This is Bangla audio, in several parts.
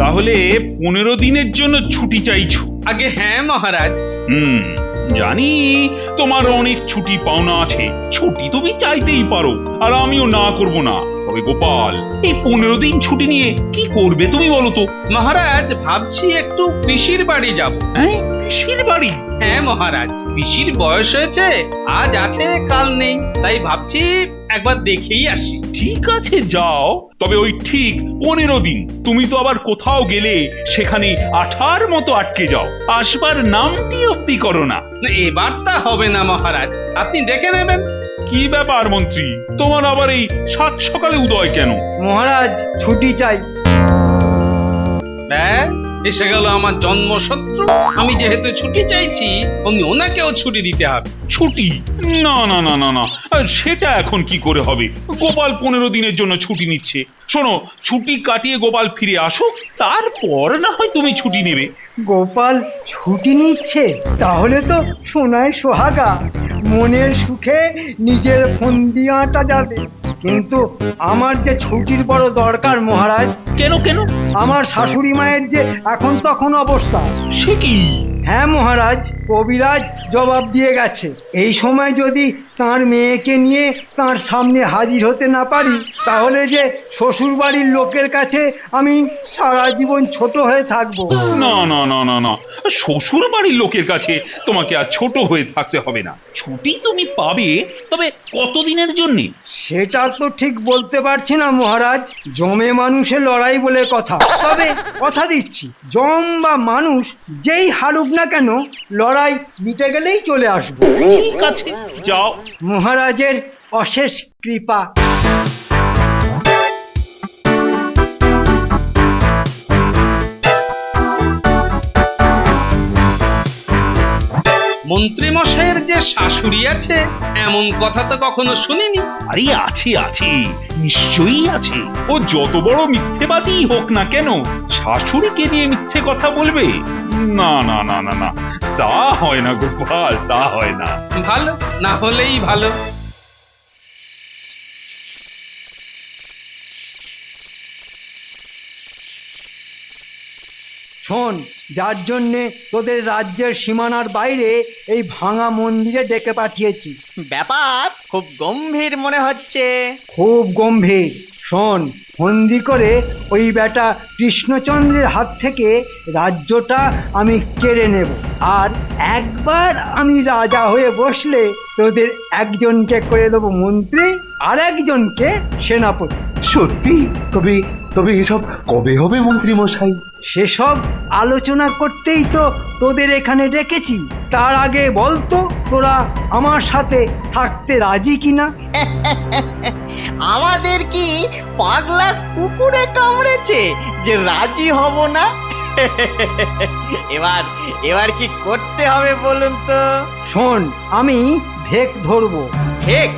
তাহলে 15 দিনের জন্য ছুটি চাইছো? আগে হ্যাঁ মহারাজ। জানি তোমার অনেক ছুটি পাওনা আছে, ছুটি তুমি চাইতেই পারো, আর আমিও না করব না। তবে গোপাল, এই 15 দিন ছুটি নিয়ে কি করবে তুমি বলো তো? মহারাজ ভাবছি একটু পিসির বাড়ি যাব। হ্যাঁ, পিসির বাড়ি? হ্যাঁ মহারাজ, পিসির বয়স হয়েছে, আজ আছে কাল নেই, তাই ভাবছি একবার দেখেই আসি। ঠিক আছে, যাও, তবে ওই ঠিক 15 দিন। তুমি তো আবার কোথাও গেলে সেখানে আঠার মতো আটকে যাও, আসবার নামটি অব্দি করো না। এবার তা হবে না মহারাজ, আপনি দেখে নেবেন। কি ব্যাপার মন্ত্রী, তোমার আবার এই সাত সকালে উদয় কেন? মহারাজ ছুটি চাই। ব্যাস, এসে গেল আমার জন্মশত্রু। আমি যেহেতু ছুটি চাইছি, অমনি ওনাকেও ছুটি দিতে হবে। ছুটি? না না না না না, সেটা এখন কি করে হবে? গোপাল 15 দিনের জন্য ছুটি নিচ্ছে। শোনো, ছুটি কাটিয়ে গোপাল ফিরে আসুক, তারপর না হয় তুমি ছুটি নেবে। গোপাল ছুটি নিচ্ছে? তাহলে তো সোনায় সোহাগা, মনের সুখে নিজের ফন্দি আঁটা যাবে। কিন্তু আমার যে ছুটির বড় দরকার মহারাজ। কেন কেন? আমার শাশুড়ি মায়ের যে এখন তখন অবস্থা। সে কি? হ্যাঁ মহারাজ, কবিরাজ জবাব দিয়ে গেছে, এই সময় যদি তার মেয়েকে নিয়ে তার সামনে হাজির হতে না পারি, তাহলে যে শ্বশুর বাড়ির লোকের কাছে আমি সারা জীবন ছোট হয়ে থাকবো। না না না না না, শ্বশুর বাড়ির লোকের কাছে তোমাকে আর ছোট হয়ে থাকতে হবে না। ছুটি তুমি পাবে, তবে কতদিনের জন্য? সেটা তো ঠিক বলতে পারছি না মহারাজ, জমে মানুষে লড়াই বলে কথা। তবে কথা দিচ্ছি, জম বা মানুষ যেই হারুক না কেন, লড়াই মিটে গেলেই চলে আসবো। ঠিক আছে, যাও। মহারাজের অশেষ কৃপা। মন্ত্রী মশাইয়ের যে শাশুড়ি আছে, এমন কথা তো কখনো শুনিনি। আরে আছে আছে, নিশ্চয়ই আছে। ও যত বড় মিথ্যেবাদী হোক না কেন, শাশুড়িকে নিয়ে মিথ্যে কথা বলবে? না না না না না, তা হয় না গোপাল, তা হয় না। ভালো, না হলেই ভালো। শোন, যার জন্যে তোদের রাজ্যের সীমানার বাইরে এই ভাঙা মন্দিরে ডেকে পাঠিয়েছি। ব্যাপার খুব গম্ভীর মনে হচ্ছে। খুব গম্ভীর। শোন, বন্দি করে ওই বেটা কৃষ্ণচন্দ্রের হাত থেকে রাজ্যটা আমি কেড়ে নেব, আর একবার আমি রাজা হয়ে বসলে তোদের একজনকে করে দেবো মন্ত্রী, আর একজনকে সেনাপতি। সত্যি? তবে তবে এসব কবে হবে মন্ত্রী মশাই? সেসব আলোচনা করতেই তো তোদের এখানে ডেকেছি। তার আগে বলতো, তোরা আমার সাথে থাকতে রাজি কিনা? আমাদের কি পাগলা কুকুরে কামড়েছে যে রাজি হব না? এবার এবার কি করতে হবে বলুন তো? শোন, আমি ভেক ধরবো। ঠিক।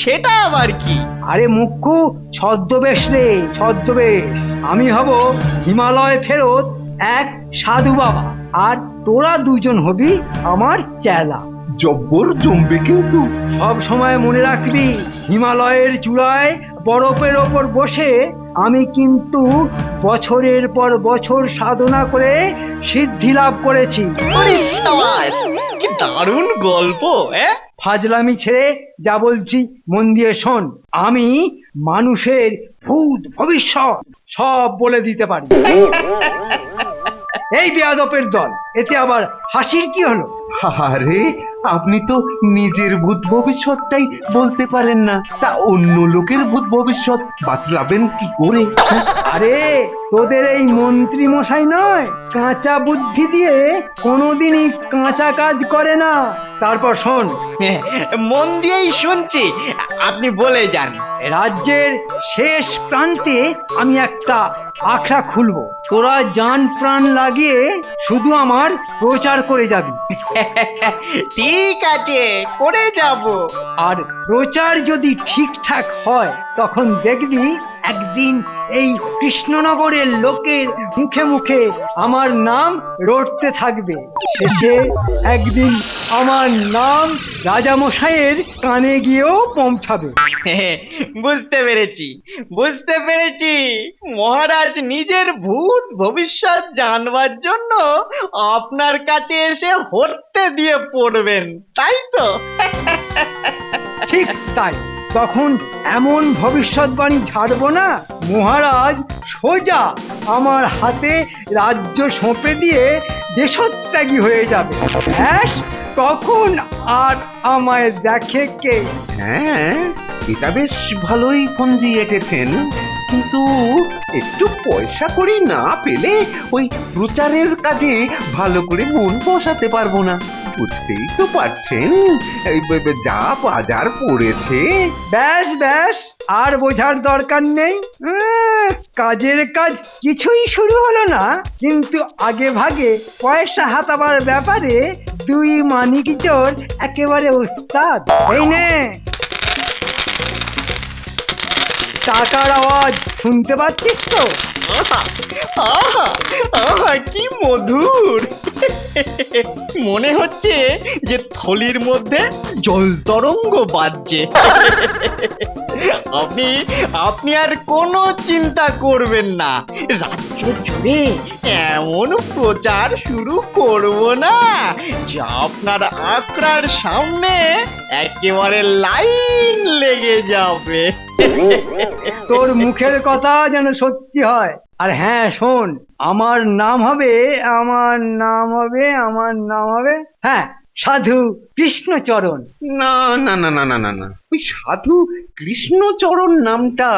সেটা আবার কি? আরে মুখ্যু, ছদ্মবেশ রে, ছদ্মবেশ। আমি হব হিমালয় ফেরত এক সাধু বাবা, আর তোরা দুজন হবি আমার চেলা। জব্বর জমবে কিন্তু। সব সময় মনে রাখবি, হিমালয়ের চূড়ায় বরফের ওপর বসে আমি কিন্তু বছরের পর বছর সাধনা করে সিদ্ধি লাভ করেছি। ওরে সাবাস, কি দারুণ গল্প! ফাজলামি ছেড়ে যা বলছি মন দিয়ে শোন। আমি মানুষের ভূত ভবিষ্যৎ সব বলে দিতে পারি। এই বেয়াদপের দল, এতে আবার হাসির কি হলো? আরে, আপনি তো নিজের ভূত ভবিষ্যৎটাই বলতে পারেন না, তা অন্য লোকের ভূত ভবিষ্যৎ বাতলাবেন কি করে? আরে, তোদের এই মন্ত্রী মশাই নয়, কাঁচা বুদ্ধি দিয়ে কোনোদিনই কাঁচা কাজ করে না। তারপর শোন, মন দিয়েই শুনছি, আপনি বলে যান। রাজ্যের শেষ প্রান্তে আমি একটা আখড়া খুলবো, তোরা জান প্রাণ লাগিয়ে শুধু আমার প্রচার করে যাবি। ঠিক আছে, করে যাব। আর প্রচার যদি ঠিকঠাক হয়, তখন দেখবি একদিন এই কৃষ্ণনগরের লোকের মুখে মুখে আমার নাম রটতে থাকবে। শেষে একদিন আমার নাম রাজামশাইয়ের কানে গিয়েও পৌঁছাবে। বুঝতে পেরেছি মহারাজ নিজের ভূত ভবিষ্যৎ জানবার জন্য আপনার কাছে এসে হরতে দিয়ে পড়বেন, তাই তো? ঠিক তাই। তখন এমন ভবিষ্যৎবাণী ছাড়বো না, মহারাজ সোজা আমার হাতে রাজ্য সঁপে দিয়ে দেশত্যাগী হয়ে যাবে। ব্যাস, তখন আর আমায় দেখে কে? হ্যাঁ, এটা বেশ ভালোই ফন্দি এঁটেছেন, কিন্তু একটু পয়সা করি না পেলে ওই প্রচারের কাজে ভালো করে মন বসাতে পারবো না। বুঝতেই তো পারছেন এই যা বাজার পড়েছে। ব্যাস ব্যাস, আর বোঝার দরকার নেই। কাজের কাজ কিছুই শুরু হলো না, কিন্তু আগে ভাগে পয়সা হাতাবার ব্যাপারে দুই মানিক চোর একেবারে উস্তাদ। এই নে, টাকার আওয়াজ শুনতে পাচ্ছিস তো? আহা, আহা, আহা, কি মধুর! মনে হচ্ছে যে থলির মধ্যে জল তরঙ্গ বাজছে। আপনি আর কোনো চিন্তা করবেন না, রাজ্য জুড়ে এমন প্রচার শুরু করব না যে আপনার আখড়ার সামনে একেবারে লাইন লেগে যাবে। তোর মুখের কথা যেন সত্যি হয়। আর হ্যাঁ শোন, আমার নাম হবে হ্যাঁ, সাধু কৃষ্ণচরণ। না না না না না না না, ওই সাধু কৃষ্ণচরণ নামটা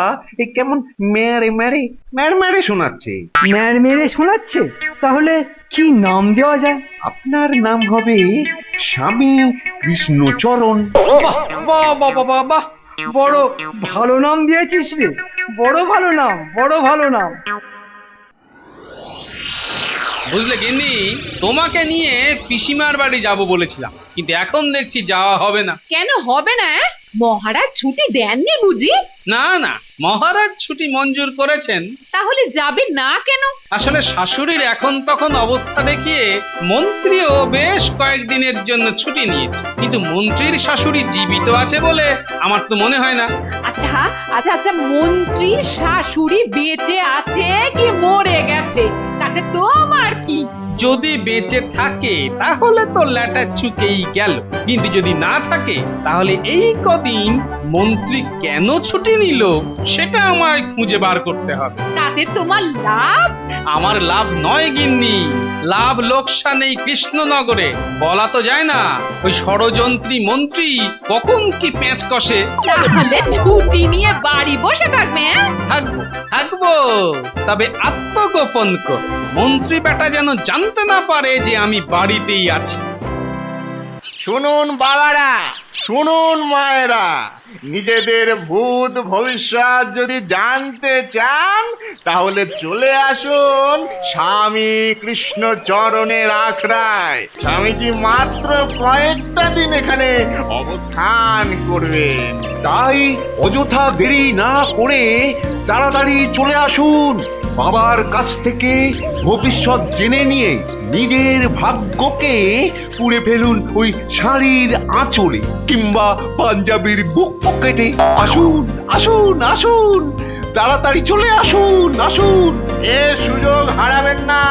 কেমন মেরে মেরে মেরে শোনাচ্ছে। ম্যার মেরে শোনাচ্ছে? তাহলে কি নাম দেওয়া যায়? আপনার নাম হবে স্বামী কৃষ্ণচরণ। বাহ বাহ বাহ বাহ বাহ, বড় ভালো নাম দিয়েছিস রে, বড় ভালো নাম, বড় ভালো নাম। বুঝলে গিন্নি, তোমাকে নিয়ে পিসিমার বাড়ি যাব বলেছিলাম, কিন্তু এখন দেখছি যাওয়া হবে না। কেন হবে না? মহারাজ ছুটি দেননি বুঝি? না না, মহারাজ ছুটি মঞ্জুর করেছেন। তাহলে যাবে না কেন? আসলে শাশুড়ির এখন তখন অবস্থা দেখিয়ে মন্ত্রীও বেশ কয়েকদিনের জন্য ছুটি নিয়েছে, কিন্তু মন্ত্রীর শাশুড়ি জীবিত আছে বলে আমার তো মনে হয় না। আচ্ছা আচ্ছা আচ্ছা, মন্ত্রী শাশুড়ি বেঁচে আছে কি মরে গেছে তাতে তোমার কি? যদি বেঁচে থাকে তাহলে তো ল্যাটা চুকেই গেল, কিন্তু যদি না থাকে তাহলে এই কদিন মন্ত্রী কেন ছুটি নিল সেটা আমায় খুঁজে বার করতে হবে। তাতে তোমার লাভ? আমার লাভ নয় গিন্নি, লাভ লোকসান এই কৃষ্ণনগরে বলা তো যায় না। ওই ষড়যন্ত্রী মন্ত্রী কখন কি পেঁচ কষে। তাহলে ছুটি নিয়ে বাড়ি বসে থাকবে? থাকবো থাকবো, তবে আত্মগোপন কর, মন্ত্রী বেটা যেন জানতে না পারে যে আমি বাড়িতেই আছি। শুনুন বাবারা, শুনুন মায়েরা, নিজেদের ভূত ভবিষ্যৎ যদি জানতে চান তাহলে চলে আসুন স্বামী কৃষ্ণচরণের আখড়ায়। স্বামীজি মাত্র কয়েকটা দিন এখানে অবস্থান করবেন। তাই অযথা দেরি না করে তাড়াতাড়ি চলে আসুন। বাবার কাছ থেকে ভবিষ্যৎ জেনে নিয়ে নিজের ভাগ্যকে পুড়ে ফেলুন ওই শাড়ির আঁচলে কিংবা পাঞ্জাবির বুক পকেটে। আসুন আসুন আসুন, তাড়াতাড়ি চলে আসুন আসুন। এ সুযোগ হারাবেন না,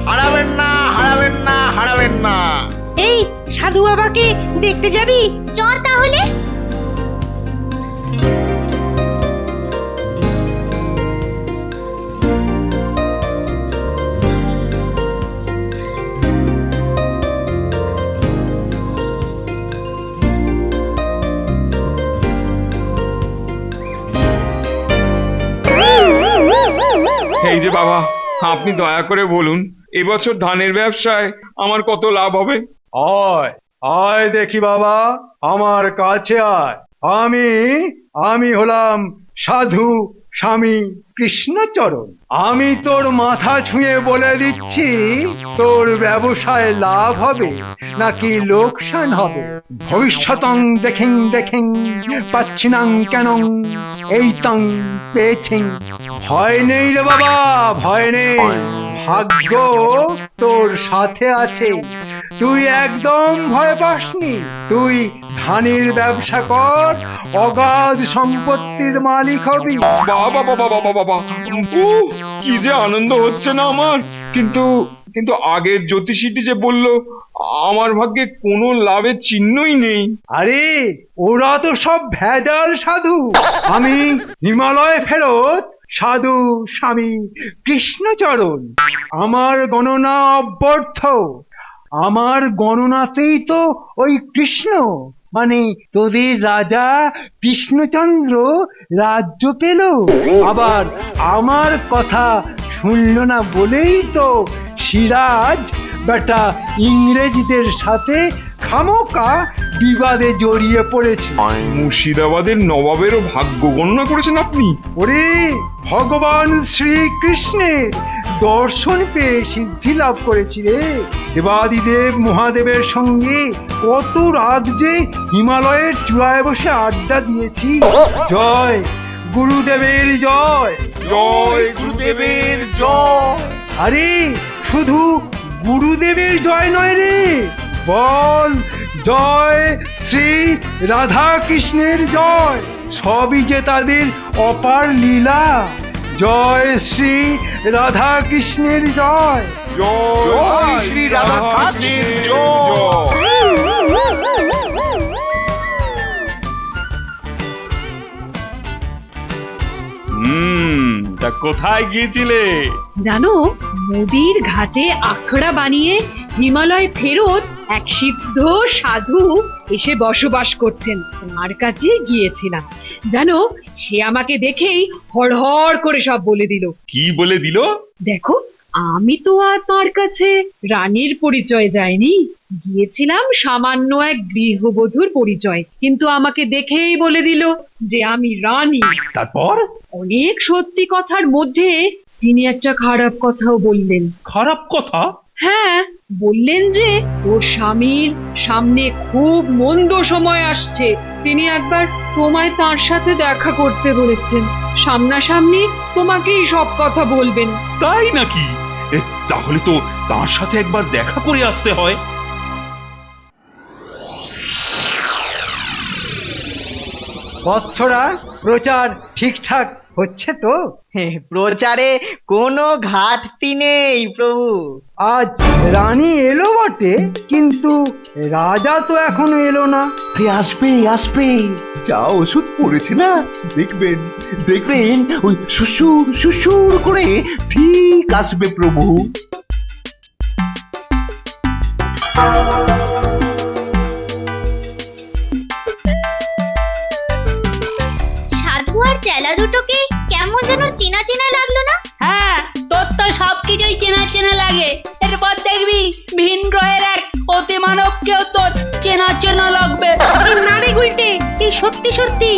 হারাবেন না, হারাবেন না, হারাবেন না। এই সাধু বাবাকে দেখতে যাবি? চল তাহলে। এই যে বাবা, আপনি দয়া করে বলুন এবছর ধানের ব্যবসায় আমার কত লাভ হবে? আয় আয় দেখি বাবা, আমার কাছে আয়। আমি হলাম সাধু স্বামী কৃষ্ণচরণ। আমি তোর মাথা ছুঁয়ে বলে দিচ্ছি তোর ব্যবসায় লাভ হবে নাকি লোকসান হবে। ভবিষ্যতং দেখেন পাচ্ছিনাং কেন, এই তং পেয়েছেন ভয় নেই রে বাবা, ভয় নেই। ভাগ্য তোর সাথে আছে, তুই একদম ভয় পাসনি। তুই ধানের ব্যবসা কর, অগাধ সম্পত্তির মালিক হবি। বাবা বাবা বাবা বাবা, কি যে আনন্দ হচ্ছে না আমার। কিন্তু কিন্তু আগের জ্যোতিষীটি যে বলল আমার ভাগ্যে কোনো লাভের চিহ্নই নেই। আরে ওরা তো সব ভেজাল সাধু। আমি হিমালয় ফেরত সাধু স্বামী কৃষ্ণচরণ। আমার গণনা অব্যর্থ। আমার গণনাতেই তো ওই কৃষ্ণ মানে তোদের রাজা কৃষ্ণচন্দ্র রাজ্য পেল। আবার আমার কথা শুনল না বলেই তো সিরাজ বেটা ইংরেজদের সাথে খামোকা বিবাদে জড়িয়ে পড়েছে। মুর্শিদাবাদের নবাবেরও ভাগ্য গণনা করেছেন আপনি? ওরে ভগবান শ্রীকৃষ্ণের দর্শন পেয়ে সিদ্ধি লাভ করেছি রে। দেবাদিদেব মহাদেবের সঙ্গে কত রাত যে হিমালয়ের চূড়ায় বসে আড্ডা দিয়েছি। জয় গুরুদেবের জয়। জয় গুরুদেবের জয়। আরে শুধু গুরুদেবের জয় নয় রে, বল জয় শ্রী রাধা কৃষ্ণের জয়। সবই যে তাদের অপার লীলা। জয় শ্রী রাধা কৃষ্ণের জয়। জয় শ্রী রাধা কৃষ্ণের জয়। তা কোথায় গিয়েছিলে? জানো, নদীর ঘাটে আখড়া বানিয়ে হিমালয় ফেরত এক সিদ্ধ সাধু এসে বসবাস করছেন, তার কাছে গিয়েছিলাম। জানো, সে আমাকে দেখেই হড়হড় করে সব বলে দিল। কি বলে দিল? দেখো, আমি তো আর তার কাছে রানীর পরিচয় যাইনি, গিয়েছিলাম সামান্য এক গৃহবধূর পরিচয়, কিন্তু আমাকে দেখেই বলে দিল যে আমি রানী। তারপর? অনেক সত্যি কথার মধ্যে তিনি একটা খারাপ কথাও বললেন। খারাপ কথা? হ্যাঁ, বললেন যে ওর স্বামীর সামনে খুব মন্দ সময় আসছে, তিনি একবার তোমায় তার সাথে দেখা করতে বলেছেন, সামনাসামনি তোমাকেই সব কথা বলবেন। তাই নাকি? তাহলে তো তার সাথে একবার দেখা করে আসতে হয়। বৎসরা, প্রচার ঠিকঠাক হচ্ছে তো? প্রচারে কোনো ঘাটতি নেই প্রভু। আজ রানী এলো বটে, কিন্তু রাজা তো এখনো এলো না। আরে আসবে আসবে, যা ওষুধ পড়েছে না, দেখবেন দেখবেন ওই সুসুর সুসুর করে ঠিক আসবে প্রভু। সাধু আর চেলা দুটোকে কেমন যেন চেনা চেনা লাগলো না? হ্যাঁ, তোর তো সবকিছুই চেনা চেনা লাগে। এরপর দেখবি ভিন গ্রহের এক অতিমানবকেও তোর চেনা চেনা লাগবে। না রে গুলটে, এই সত্যি সত্যি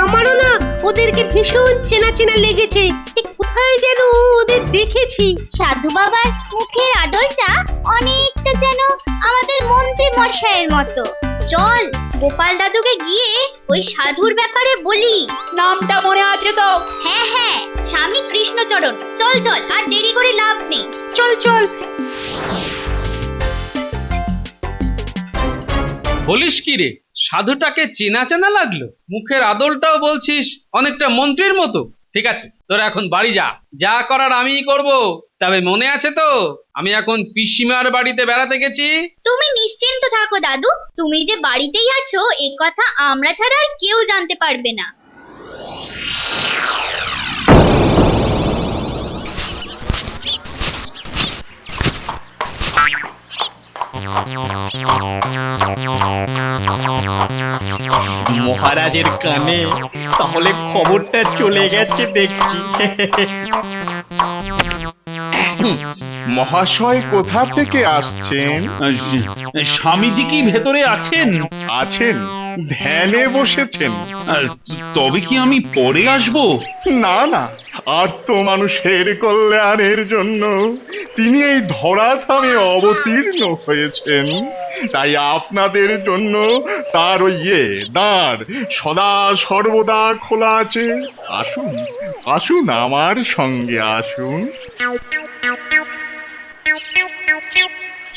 আমারও না ওদেরকে ভীষণ চেনা চেনা লেগেছে। কোথায় যেন ওদের দেখেছি। সাধু বাবার মুখের আদলটা অনেকটা যেন আমাদের মন্ত্রী মশাইয়ের মতো। চল গোপাল দাদুকে গিয়ে ওই সাধুর ব্যাপারে বলি। নামটা মনে আছে তো? হ্যাঁ হ্যাঁ, স্বামী কৃষ্ণচরণ। চল চল, আর দেরি করে লাভ নেই। চল চল। বলিস কি রে, সাধুটাকে চেনা চেনা লাগলো? মুখের আদলটাও বলছিস অনেকটা মন্ত্রীর মতো। ঠিক আছে, তোরা এখন বাড়ি যা, যা করার আমিই করব। তবে মনে আছে তো, আমি এখন পিসিমার বাড়িতে বেড়াতে গেছি। তুমি নিশ্চিন্ত থাকো দাদু, তুমি যে বাড়িতেই আছো এ কথা আমরা ছাড়া আর কেউ জানতে পারবে না। মহারাজের কানে তাহলে খবরটা চলে গেছে দেখছি। মহাশয় কোথা থেকে আসছেন? স্বামীজি কি ভেতরে আছেন? আছেন, ধ্যানে বসেছেন। তবে কি আমি পরে আসবো? না না, আর তো মানুষের কল্যাণের জন্য তিনি এই ধরাধামে অবতীর্ণ হয়েছেন। তাই আপনাদের জন্য তার ওই দ্বার সদা সর্বদা খোলা আছে। আসুন আসুন, আমার সঙ্গে আসুন।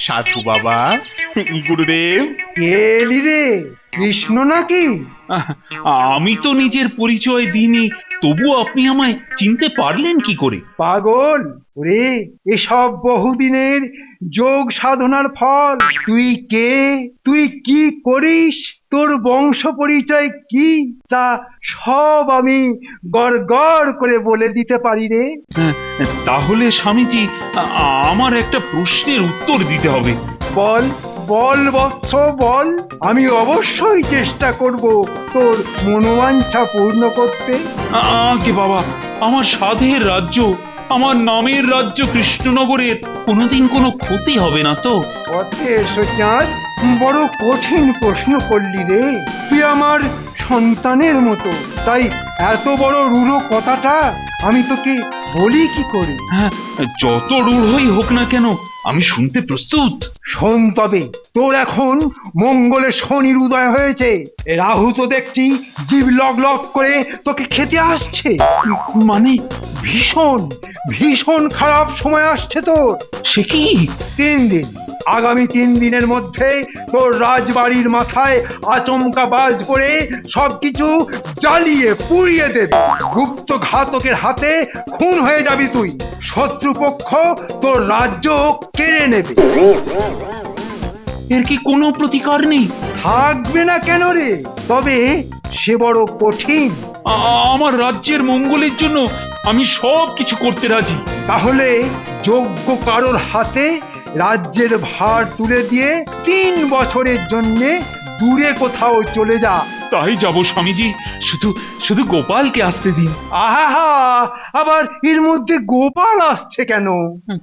সাধু বাবা, গুরুদেব। এলি রে কৃষ্ণ নাকি? আহ, আমি তো নিজের পরিচয় দিইনি, তবুও আপনি আমায় চিনতে পারলেন কি করে? পাগল ওরে, এসব বহুদিনের যোগ সাধনার ফল। তুই কে, তুই কি করিস, তোর বংশ পরিচয় কি, তা সব আমি গড় গড় করে বলে দিতে পারি রে। হ্যাঁ, তাহলে স্বামীজি আমার একটা প্রশ্নের উত্তর দিতে হবে। বল বল বৎস বল, আমি অবশ্যই চেষ্টা করব তোর মনোবাঞ্ছা পূর্ণ করতে। আগে বাবা, আমার সাধের রাজ্য, আমার নামের রাজ্য কৃষ্ণনগরের কোনোদিন কোনো ক্ষতি হবে না তো? পথে এসো চাঁদ, বড় কঠিন প্রশ্ন করলি রে। তুই আমার সন্তানের মতো, তাই এত বড় রূঢ় কথাটা আমি তোকে বলি কি করে? হ্যাঁ, যত রূঢ়ই হোক না কেন, আমি শুনতে প্রস্তুত। শোন তবে, তোর এখন মঙ্গলে শনির উদয় হয়েছে। রাহু তো দেখছি জীব লগ লগ করে তোকে খেতে আসছে। মানে ভীষণ ভীষণ খারাপ সময় আসছে তোর। সে কি? 3 দিন, আগামী 3 দিনের মধ্যে তোর রাজবাড়ির মাথায় আচমকা বাজ পড়ে সবকিছু জ্বালিয়ে পুড়িয়ে দেবে। গুপ্ত ঘাতকের হাতে খুন হয়ে যাবি তুই। শত্রুপক্ষ তোর রাজ্য কেড়ে নেবে। এর কি কোনো প্রতিকার নেই? থাকবে না কেন রে? তবে সে বড় কঠিন। আমার রাজ্যের মঙ্গলের জন্য আমি সব কিছু করতে রাজি। তাহলে যোগ্য কারোর হাতে রাজ্যের ভার তুলে দিয়ে 3 বছরের জন্যে দূরে কোথাও চলে যা। তাই যাব স্বামীজি, শুধু শুধু গোপালকে আসতে দিন। আহা, আবার এর মধ্যে গোপাল আসছে কেন?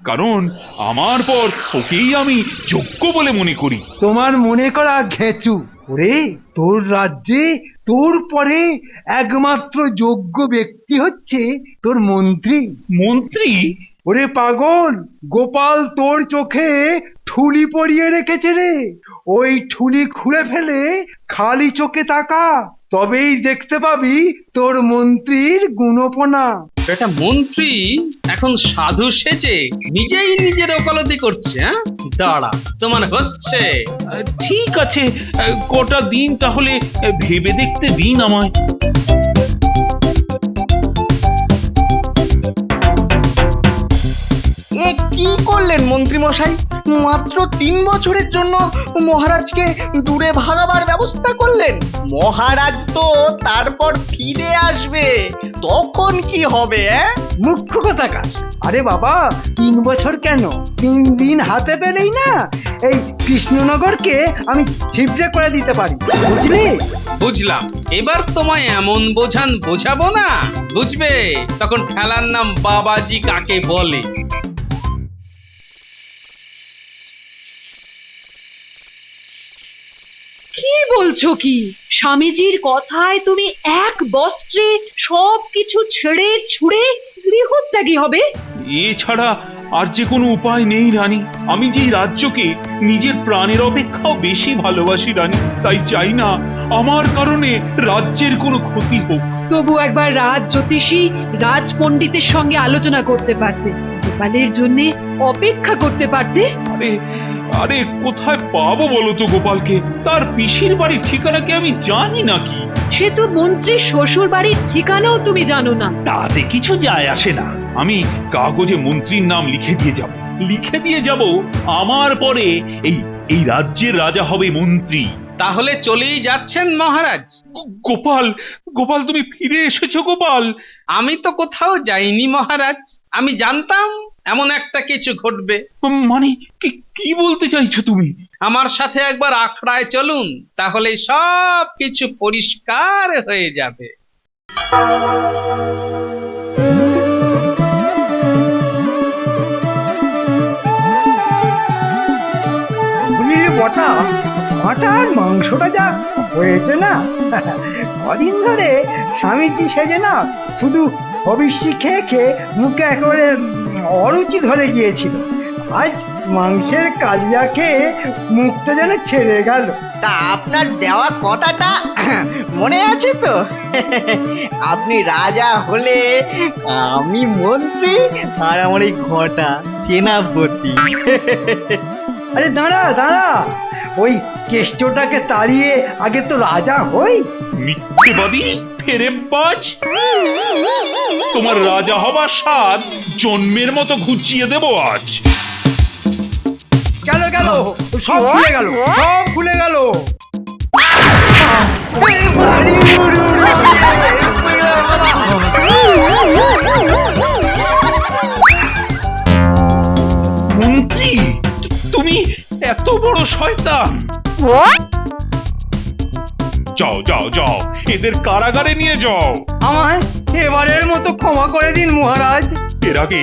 কারণ আমার পর ওকেই আমি যোগ্য বলে মনে করি। তোমার মনে করা ঘেঁচু। ওরে, তোর রাজ্যে তোর পরে একমাত্র যোগ্য ব্যক্তি হচ্ছে তোর মন্ত্রী। মন্ত্রী? ওরে পাগল, গোপাল তোর চোখে ঠুলি পরিয়ে রেখেছে রে। ওই ঠুলি খুলে ফেলে খালি চোখে তাকা, তবেই দেখতে পাবি তোর মন্ত্রীর গুণপনা। একটা মন্ত্রী এখন সাধু সেজে নিজেই নিজের ওকালতি করছে। হ্যাঁ, দাঁড়া, তোমার হচ্ছে। ঠিক আছে, কটা দিন তাহলে ভেবে দেখতে দিন আমায়। এ কি করলেন মন্ত্রী মশাই? মাত্র 3 বছরের জন্য মহারাজকে দূরে ভাগাবার ব্যবস্থা করলেন। মহারাজ তো তারপর ফিরে আসবে, তখন কি হবে? মুখ্য কথা কাজ। আরে বাবা, 3 বছর কেন, 3 দিন হাতে পেলেই না এই কৃষ্ণনগরকে আমি ছিপড়ে করে দিতে পারি, বুঝলি? বুঝলাম। এবার তোমায় এমন বোঝাবো না, বুঝবে? তখন খেলার নাম বাবাজি কাকে বলে। কি বলছো কি? স্বামীজির কথায় তুমি এক বস্ত্রে সবকিছু ছেড়ে ছুড়ে গৃহত্যাগী হবে? এছাড়া আর যে কোনো উপায় নেই রানী। আমি যে রাজ্যকে নিজের প্রাণের অপেক্ষাও বেশি ভালোবাসি রানী, তাই চাই না আমার কারণে রাজ্যের কোনো ক্ষতি হোক। তবু একবার রাজ জ্যোতিষী রাজ পণ্ডিতের সঙ্গে আলোচনা করতে পারতে, গোপালের জন্য অপেক্ষা করতে পারতে। আরে আরে, কোথায় পাবো বলো তো গোপালকে? তার পিসির বাড়ির ঠিকানা কি আমি জানি নাকি? সে তো মন্ত্রীর শ্বশুর বাড়ির ঠিকানাও তুমি জানো না। তাতে কিছু যায় আসে না। আমি কাগজে মন্ত্রীর নাম লিখে দিয়ে যাব আমার পরে এই রাজ্যের রাজা হবে মন্ত্রী। তাহলে চলেই যাচ্ছেন মহারাজ? গোপাল, গোপাল তুমি ফিরে এসেছো গোপাল? আমি তো কোথাও যাইনি মহারাজ। আমি জানতাম এমন একটা কিছু ঘটবে। মানে কি বলতে চাইছো তুমি? আমার সাথে একবার আখড়ায় চলুন, তাহলে সব কিছু পরিষ্কার হয়ে যাবে। বুঝলি বটা, মাটার মাংসটা যা হয়েছে না, কদিন ধরে স্বামীজি সেজে না শুধু ভবিষ্যৎ খেয়ে খেয়ে মুখে একেবারে অরুচি ধরে গিয়েছিল। আজ মাংসের কালিয়া খেয়ে মুখটা যেন ছেড়ে গেল। তা আপনার দেওয়া কথাটা মনে আছে তো? আপনি রাজা হলে আমি মন্ত্রী আর আমার এই ঘটা সেনাপতি। আরে দাঁড়া দাঁড়া, ওই কেষ্টটাকে তাড়িয়ে আগে তো রাজা হই। মিথ্যেবাদী ফেরেববাজ, তোমার রাজা হবার স্বাদ জন্মের মতো ঘুচিয়ে দেব আজ। গেল গেল, সব খুলে গেল, সব খুলে গেল। মন্ত্রী, তুমি এত বড় শয়তান! যাও যাও যাও, এদের কারাগারে নিয়ে যাও। আমায় এবারের মতো ক্ষমা করে দিন মহারাজ। এর আগে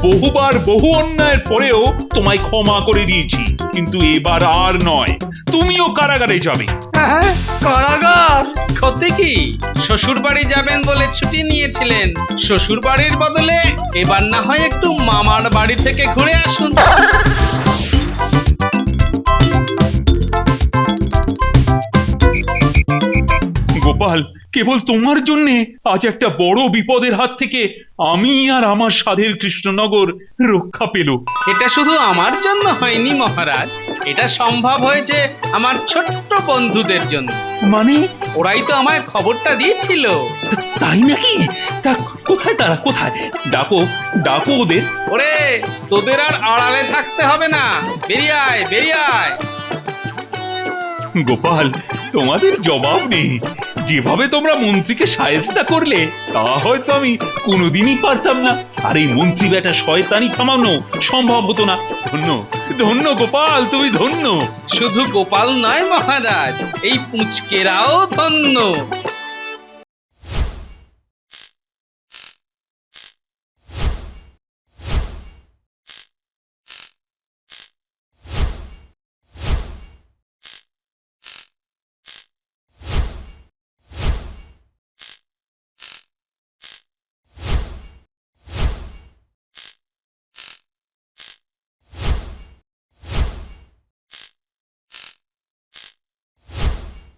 বহুবার বহু অন্যায়ের পরেও তোমায় ক্ষমা করে দিয়েছি, কিন্তু এবার আর নয়, তুমিও কারাগারে যাবে। হ্যাঁ, কারাগার? ক্ষতি কি? শ্বশুর বাড়ি যাবেন বলে ছুটি নিয়েছিলেন, শ্বশুর বাড়ির বদলে এবার না হয় একটু মামার বাড়ি থেকে ঘুরে আসুন। গোপাল, কেবল তোমার জন্যে আজ একটা বড় বিপদের হাত থেকে আমি আর আমার সাধের কৃষ্ণনগর রক্ষা পেল। এটা শুধু আমার জন্য হয়নি মহারাজ, এটা সম্ভব হয়েছে আমার ছোট্ট বন্ধুদের জন্য। মানে? ওরাই তো আমায় খবরটা দিয়েছিল। তাই নাকি? তা কোথায় তারা, কোথায়? ডাকো ডাকো ওদের। ওরে, তোদের আর আড়ালে থাকতে হবে না, বেরিয়ে আয় বেরিয়ে আয়। গোপাল, তোমাদের জবাব নেই। যেভাবে তোমরা মন্ত্রীকে সায়স্তা করলে তা হয়তো আমি কোনোদিনই পারতাম না। আর এই মন্ত্রী বেটা শয়তানি থামানো সম্ভব হতো না। ধন্য ধন্য গোপাল, তুমি ধন্য। শুধু গোপাল নয় মহারাজ, এই পুঁচকেরাও ধন্য।